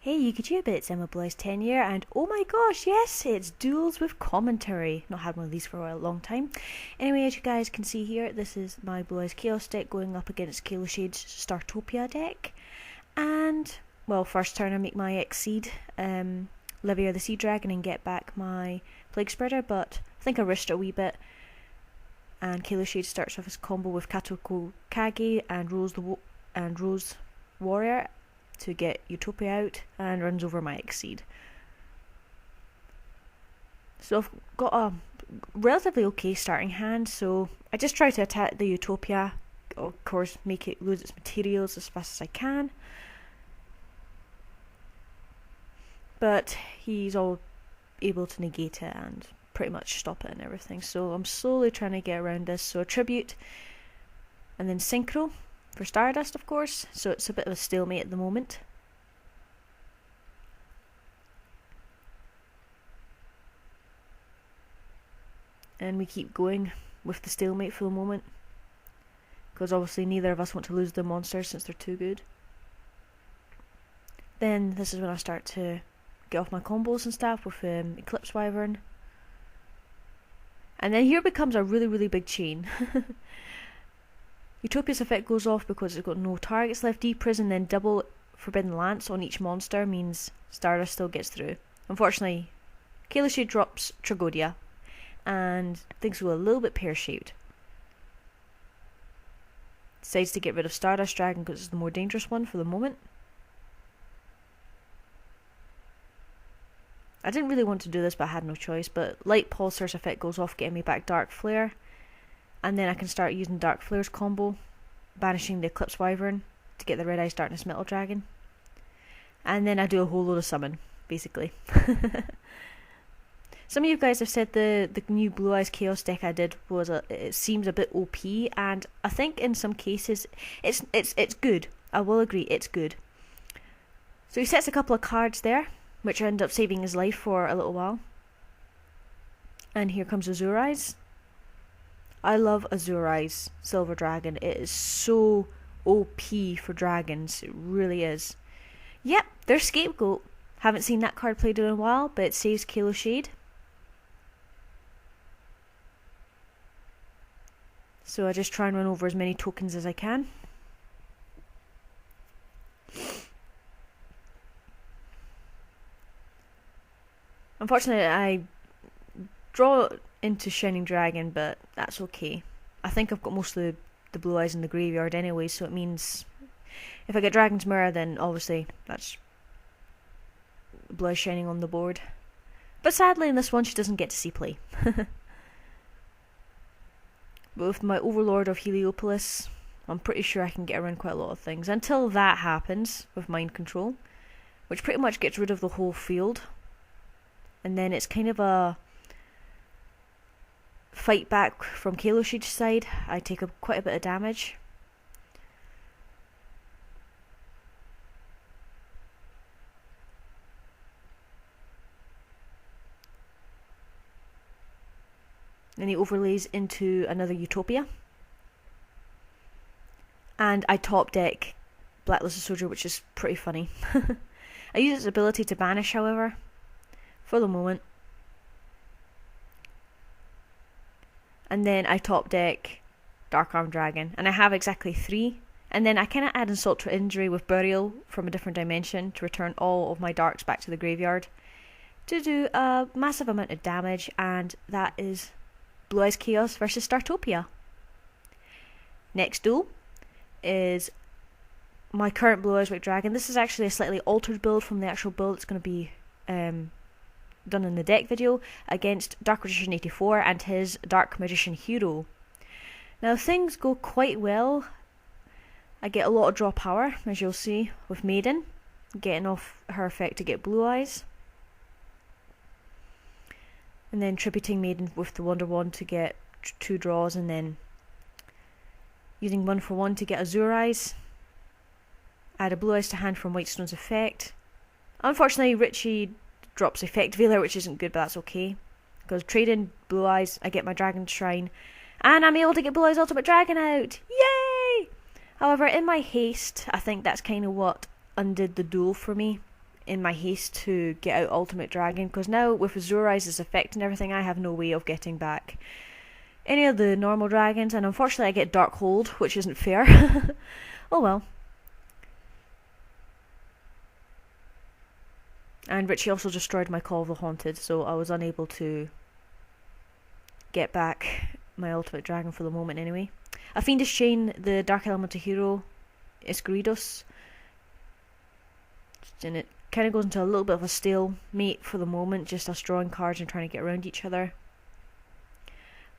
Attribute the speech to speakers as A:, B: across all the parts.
A: Hey YouTube, it's Emma Blue Eyes 10 year, and oh my gosh, yes, it's Duels with commentary. Not had one of these for a long time. Anyway, as you guys can see here, this is my Blue Eyes Chaos deck going up against Kalo Shade's Startopia deck. And, well, first turn I make my Exceed, Livia the Sea Dragon and get back my Plague Spreader, but I think I risked it a wee bit. And Kalo Shade starts off his combo with Katoko Kage and Rose Warrior to get Utopia out and runs over my Exceed. So I've got a relatively okay starting hand, so I just try to attack the Utopia, of course make it lose its materials as fast as I can. But he's all able to negate it and pretty much stop it and everything, so I'm slowly trying to get around this. So a Tribute and then Synchro for Stardust, of course, so it's a bit of a stalemate at the moment. And we keep going with the stalemate for the moment, because obviously neither of us want to lose the monsters since they're too good. Then this is when I start to get off my combos and stuff with Eclipse Wyvern. And then here becomes a really big chain. Utopia's effect goes off because it's got no targets left. Deprison, then double Forbidden Lance on each monster means Stardust still gets through. Unfortunately, Kalo Shade drops Tragodia, and things go a little bit pear-shaped. Decides to get rid of Stardust Dragon because it's the more dangerous one for the moment. I didn't really want to do this, but I had no choice. But Light Pulsar's effect goes off, getting me back Dark Flare. And then I can start using Dark Flare's combo, banishing the Eclipse Wyvern to get the Red Eyes Darkness Metal Dragon. And then I do a whole load of summon, basically. Some of you guys have said the new Blue Eyes Chaos deck I did was it seems a bit OP, and I think in some cases it's good. I will agree, it's good. So he sets a couple of cards there, which end up saving his life for a little while. And here comes Azure Eyes. I love Azure Eyes Silver Dragon. It is so OP for dragons. It really is. Yep, their Scapegoat. Haven't seen that card played in a while, but it saves Kalo Shade. So I just try and run over as many tokens as I can. Unfortunately, I draw into Shining Dragon, but that's okay. I think I've got most of the Blue Eyes in the graveyard anyway, so it means if I get Dragon's Mirror, then obviously that's Blue Eyes Shining on the board. But sadly in this one she doesn't get to see play. But with my Overlord of Heliopolis, I'm pretty sure I can get around quite a lot of things. Until that happens with Mind Control, which pretty much gets rid of the whole field. And then it's kind of a fight back from Kalo Shade's side. I take quite a bit of damage. Then he overlays into another Utopia. And I top deck Blacklisted Soldier, which is pretty funny. I use its ability to banish, however, for the moment. And then I top deck Dark Arm Dragon, and I have exactly 3. And then I kind of add Insult to Injury with Burial from a different dimension to return all of my darks back to the graveyard to do a massive amount of damage, and that is Blue Eyes Chaos versus Startopia. Next duel is my current Blue Eyes White Dragon. This is actually a slightly altered build from the actual build that's going to be done in the deck video, against Dark Magician 84 and his Dark Magician Hero. Now things go quite well. I get a lot of draw power, as you'll see, with Maiden, getting off her effect to get Blue Eyes. And then tributing Maiden with the Wonder Wand to get 2 draws, and then using 1 for 1 to get Azure Eyes. Add a Blue Eyes to hand from Whitestone's effect. Unfortunately, Richie drops Effect Veiler, which isn't good, but that's okay. Because trading Blue Eyes, I get my Dragon Shrine, and I'm able to get Blue Eyes Ultimate Dragon out! Yay! However, in my haste, I think that's kind of what undid the duel for me. in my haste to get out Ultimate Dragon, because now with Azure Eyes' effect and everything, I have no way of getting back any of the normal dragons, and unfortunately I get Dark Hold, which isn't fair. Oh well. And Richie also destroyed my Call of the Haunted, so I was unable to get back my Ultimate Dragon for the moment anyway. A Fiendish Chain, the Dark Elemental hero, Escuridos, and it kind of goes into a little bit of a stalemate for the moment, just us drawing cards and trying to get around each other.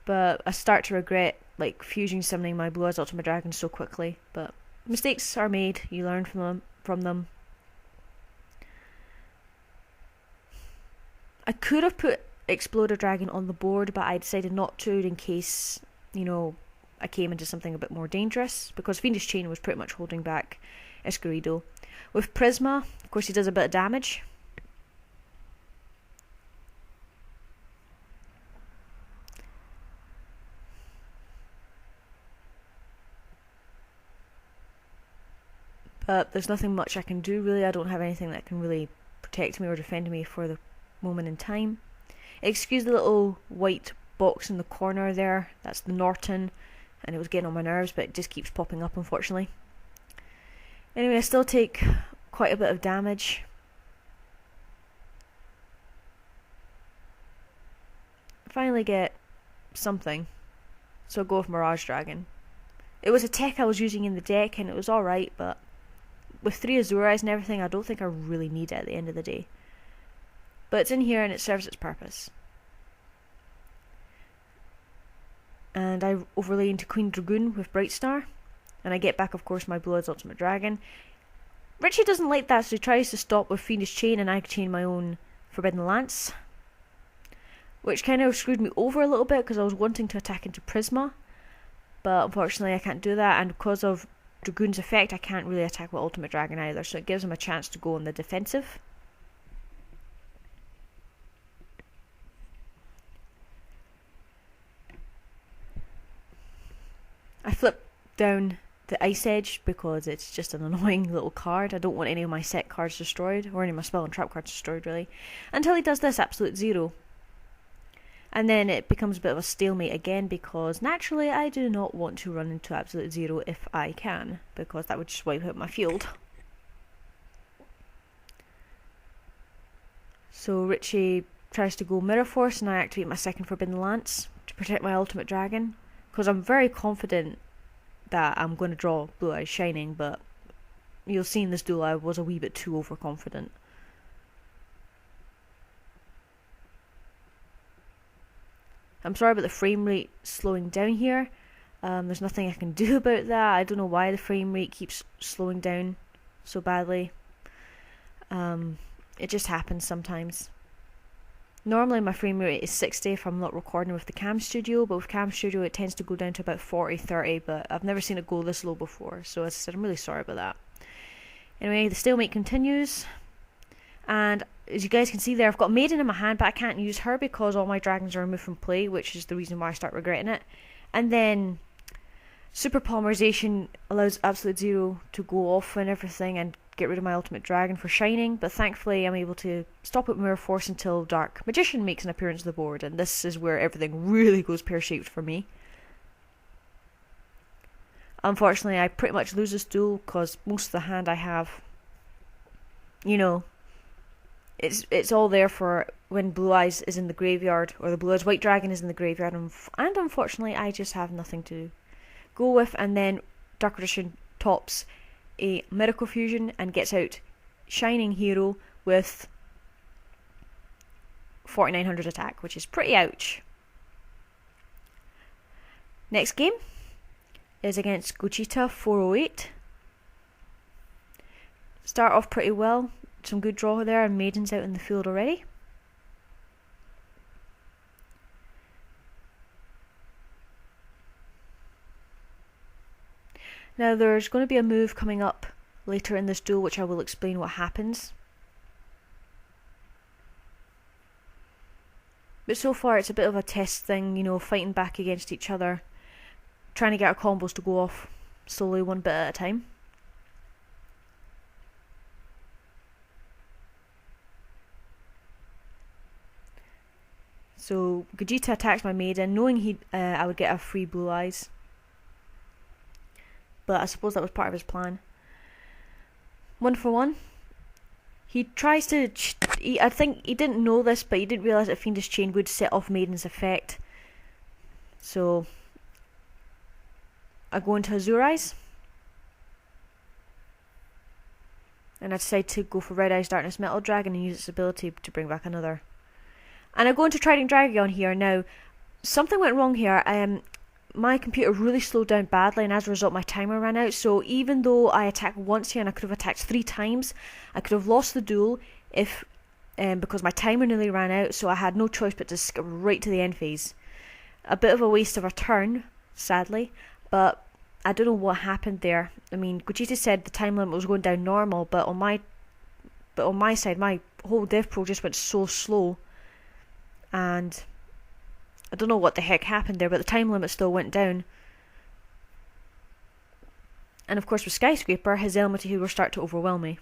A: But I start to regret like fusion summoning my Blue Eyes Ultimate Dragon so quickly, but mistakes are made, you learn from them. I could have put Exploder Dragon on the board, but I decided not to in case, you know, I came into something a bit more dangerous, because Fiendish Chain was pretty much holding back Escurido. With Prisma, of course he does a bit of damage. But there's nothing much I can do really. I don't have anything that can really protect me or defend me for the moment in time. Excuse the little white box in the corner there, that's the Norton, and it was getting on my nerves, but it just keeps popping up unfortunately. Anyway, I still take quite a bit of damage. Finally get something, so I'll go with Mirage Dragon. It was a tech I was using in the deck and it was alright, but with 3 Azure Eyes and everything, I don't think I really need it at the end of the day. But it's in here and it serves its purpose. And I overlay into Queen Dragoon with Brightstar, and I get back, of course, my Blue Eyes Ultimate Dragon. Richie doesn't like that, so he tries to stop with Fiendish Chain, and I chain my own Forbidden Lance, which kind of screwed me over a little bit because I was wanting to attack into Prisma, but unfortunately I can't do that, and because of Dragoon's effect I can't really attack with Ultimate Dragon either, so it gives him a chance to go on the defensive. I flip down the Ice Edge because it's just an annoying little card. I don't want any of my set cards destroyed, or any of my spell and trap cards destroyed really, until he does this Absolute Zero. And then it becomes a bit of a stalemate again, because naturally I do not want to run into Absolute Zero if I can, because that would just wipe out my field. So Richie tries to go Mirror Force, and I activate my second Forbidden Lance to protect my Ultimate Dragon, because I'm very confident that I'm going to draw Blue Eyes Shining, but you'll see in this duel I was a wee bit too overconfident. I'm sorry about the frame rate slowing down here. There's nothing I can do about that. I don't know why the frame rate keeps slowing down so badly. It just happens sometimes. Normally my frame rate is 60 if I'm not recording with the Cam Studio, but with Cam Studio it tends to go down to about 40, 30, but I've never seen it go this low before, so as I said, I'm really sorry about that. Anyway, the stalemate continues, and as you guys can see there, I've got Maiden in my hand, but I can't use her because all my dragons are removed from play, which is the reason why I start regretting it. And then Super Polymerization allows Absolute Zero to go off and everything and get rid of my Ultimate Dragon for Shining, but thankfully I'm able to stop at Mirror Force until Dark Magician makes an appearance on the board, and this is where everything really goes pear-shaped for me. Unfortunately, I pretty much lose this duel because most of the hand I have, you know, it's all there for when Blue Eyes is in the graveyard, or the Blue Eyes White Dragon is in the graveyard, and unfortunately I just have nothing to go with, and then Dark Magician tops a Miracle Fusion and gets out Shining Hero with 4900 attack, which is pretty ouch. Next game is against Gogeta 408. Start off pretty well, some good draw there, and Maiden's out in the field already. Now there's going to be a move coming up later in this duel which I will explain what happens. But so far it's a bit of a test thing, you know, fighting back against each other, trying to get our combos to go off slowly one bit at a time. So Gogeta attacks my maiden, knowing I would get a free Blue Eyes. But I suppose that was part of his plan. 1 for 1. He tries to... I think he didn't know this, but he didn't realise that Fiendish Chain would set off Maiden's effect. So I go into Azure Eyes. And I decide to go for Red Eyes Darkness Metal Dragon and use its ability to bring back another. And I go into Trident Dragon here. Now, something went wrong here. My computer really slowed down badly, and as a result my timer ran out. So even though I attacked once here and I could have attacked 3 times, I could have lost the duel if because my timer nearly ran out. So I had no choice but to skip right to the end phase. A bit of a waste of a turn, sadly, but I don't know what happened there. I mean, Gogeta said the time limit was going down normal, but on my side, my whole dev pro just went so slow, and I don't know what the heck happened there, but the time limit still went down. And of course with Skyscraper, his Elemental will start to overwhelm me.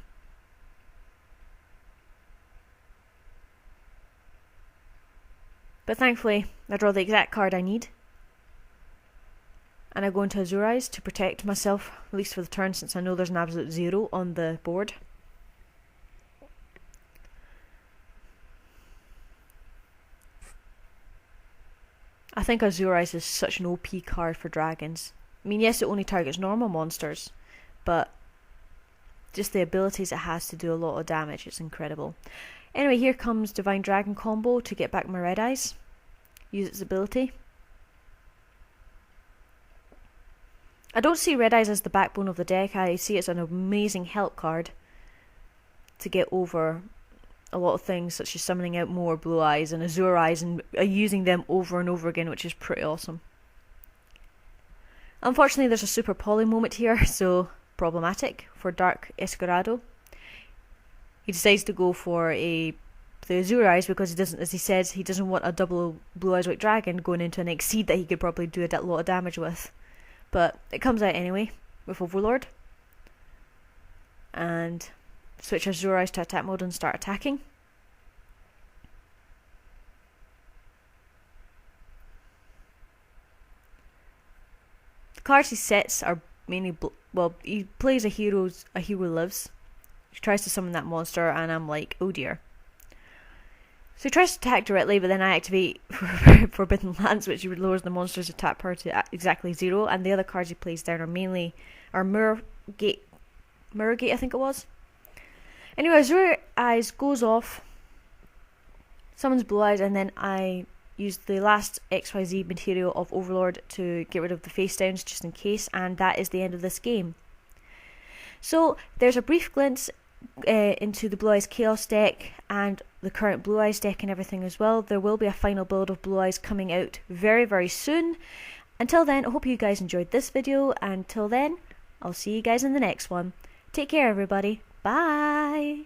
A: But thankfully, I draw the exact card I need. And I go into Azure Eyes to protect myself, at least for the turn, since I know there's an absolute 0 on the board. I think Azure Eyes is such an OP card for dragons. I mean, yes, it only targets normal monsters, but just the abilities it has to do a lot of damage, it's incredible. Anyway, here comes Divine Dragon combo to get back my Red Eyes. Use its ability. I don't see Red Eyes as the backbone of the deck. I see it as an amazing help card to get over a lot of things, such as summoning out more Blue Eyes and Azure Eyes and using them over and over again, which is pretty awesome. Unfortunately, there's a Super Poly moment here, so problematic for Dark Escorado. He decides to go for the Azure Eyes because he doesn't, as he says, he doesn't want a double Blue Eyes White Dragon going into an Exceed that he could probably do a lot of damage with. But it comes out anyway with Overlord. And switch Azure Eyes to attack mode and start attacking. The cards he sets are mainly he plays a hero lives. He tries to summon that monster, and I'm like, oh dear. So he tries to attack directly, but then I activate Forbidden Lance, which lowers the monster's attack power to exactly 0. And the other cards he plays down are Mirror Gate, I think it was. Anyway, Azure Eyes goes off, summons Blue Eyes, and then I use the last XYZ material of Overlord to get rid of the face downs just in case, and that is the end of this game. So there's a brief glimpse into the Blue Eyes Chaos deck and the current Blue Eyes deck and everything as well. There will be a final build of Blue Eyes coming out very, very soon. Until then, I hope you guys enjoyed this video. Until then, I'll see you guys in the next one. Take care, everybody. Bye!